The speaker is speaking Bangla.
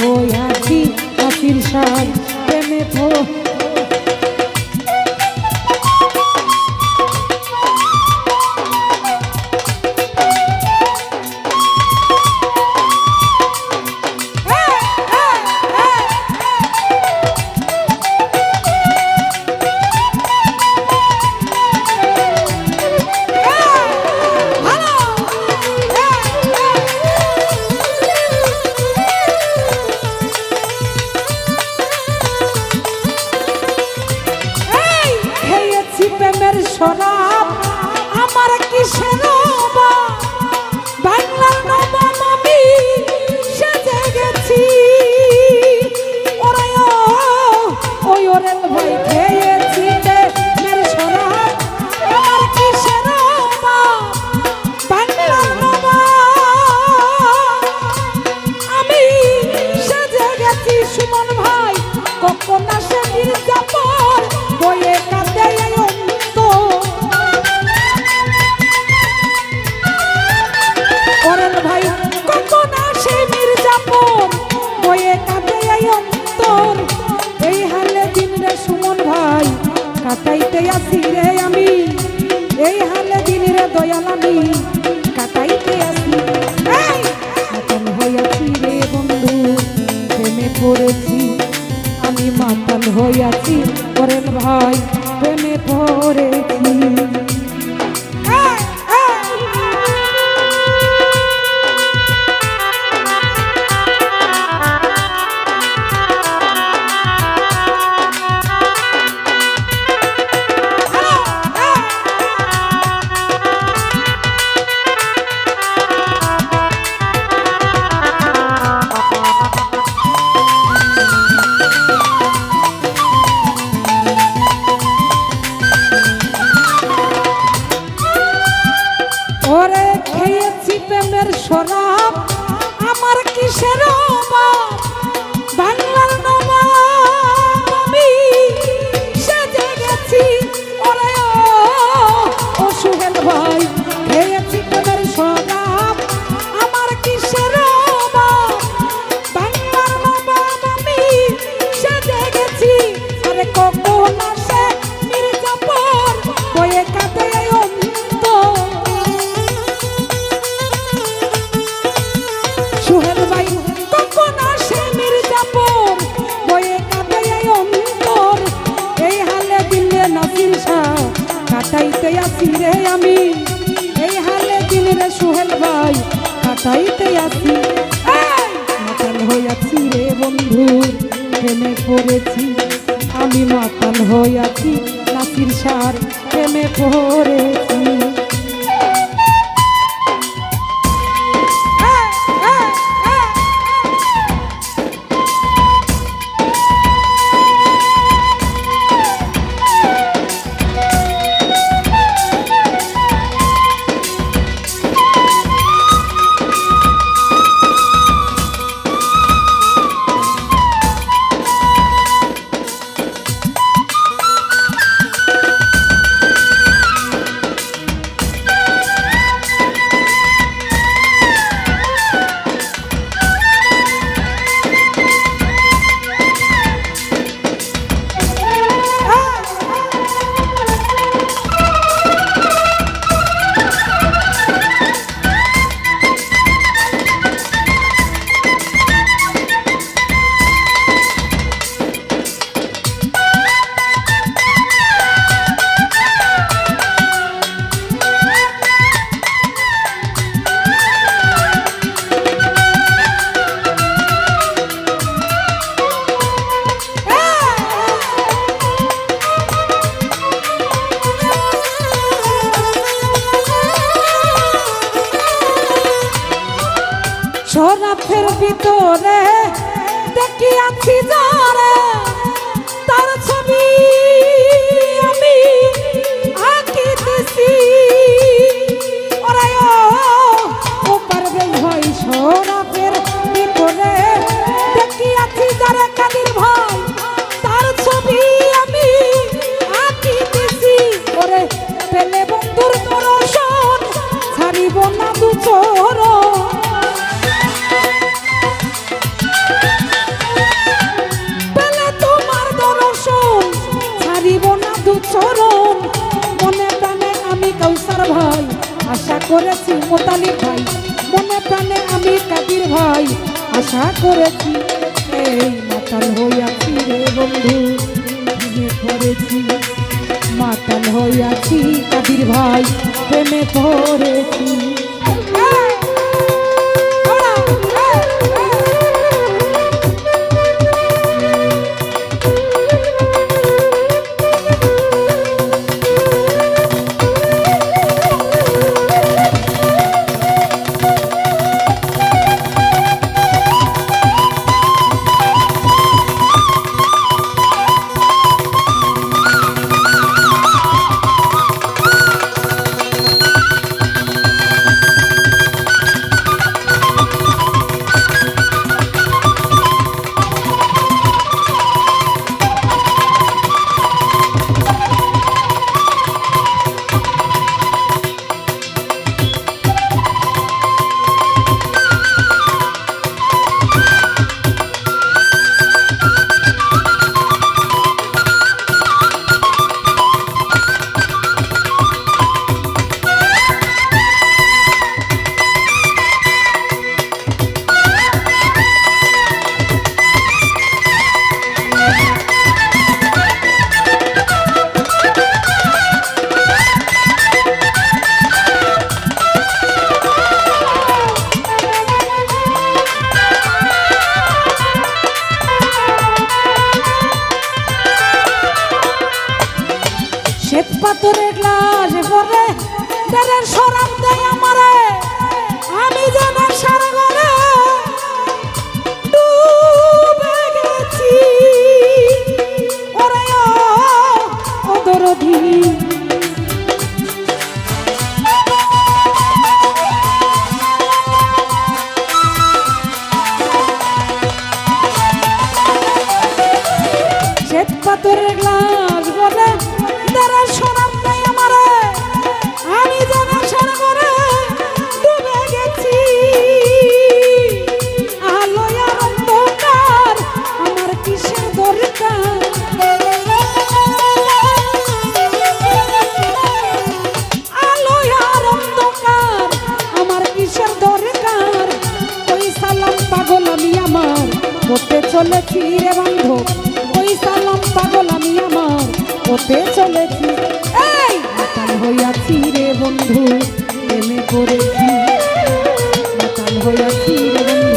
হইয়াছি নাসির শাহ প্রেমে প্রেমের শরাব আমার কিসের বাংলার নবাব আমি সেজে গেছি ওরে ওই ওরেল ভাই খেয়েছি প্রেমের শরাব আমার কিসের বাংলার নবাব আমি সেজে গেছি সুমন ভাই কখন আসে মির্জাপুর বইয়ে কাঁদে কাটাইতে আসি রে আমি এই হালে দিন রে দয়াল আমি কাটাইতে আসি মাতাল হইয়াছি রে বন্ধু প্রেমে পড়েছি আমি মাতাল হইয়াছি করেন ভাই প্রেমে পড়েছি শরাব আমার কিসের বাংলার নবাব আমি সেজে গেছি ওরে ও সুহেল ভাই খেয়েছি প্রেমের শরাব আমার কিসের বাংলার নবাব আমি সেজে গেছি আরে কখন আসে মির্জাপুর বয়ে কাঁদে কাটাইতে আসি রে আমি এই হালে দিন রে সুহেল ভাই কাটাইতে আসি মাতাল হইয়াছি রে বন্ধু প্রেমে পড়েছি আমি মাতাল হইয়াছি নাসির শাহ প্রেমে পড়েছি শরাফের ভিতরে দেখিয়াছি যারে তার ছবি আমি আঁকিতেছি ওরে ও পারবে ভাই শরাফের ভিতরে দেখিয়াছি যারে কাদির ভাই তার ছবি আমি আঁকিতেছি ওরে পেলে বন্ধুর দর্শন ছাড়িব না দু চোর করেছি মোতালিব ভাই, মনে প্রাণে আমি কাদির ভাই আশা করেছি। এই মাতাল হইয়াছি রে বন্ধু প্রেমে পড়েছি, মাতাল হইয়াছি কাদির ভাই প্রেমে পড়েছি। শ্বেত পাথরের গ্লাসে পরে তেরের শরাব দেয় আমারে, আমি যেন সারা ঘরে ডুবে গেছি। ওরে ও দরদি শ্বেত পাথরের গ্লাস ভরে তারা শোনাম নাই আমারে, আমি যেন সারা ঘরে ডুবে গেছি। আলো আর অন্ধকার আমার কিসের দরকার, আলো আর অন্ধকার আমার কিসের দরকার। ওই সালাম পাগল আমি আমার হতে চলেছি রে বান্ধব, ওই সালাম পাগল আমি আমার হতে চলেছি। এই মাতাল হইয়াছি রে বন্ধু প্রেমে পড়েছি, মাতাল হইয়াছি রে বন্ধু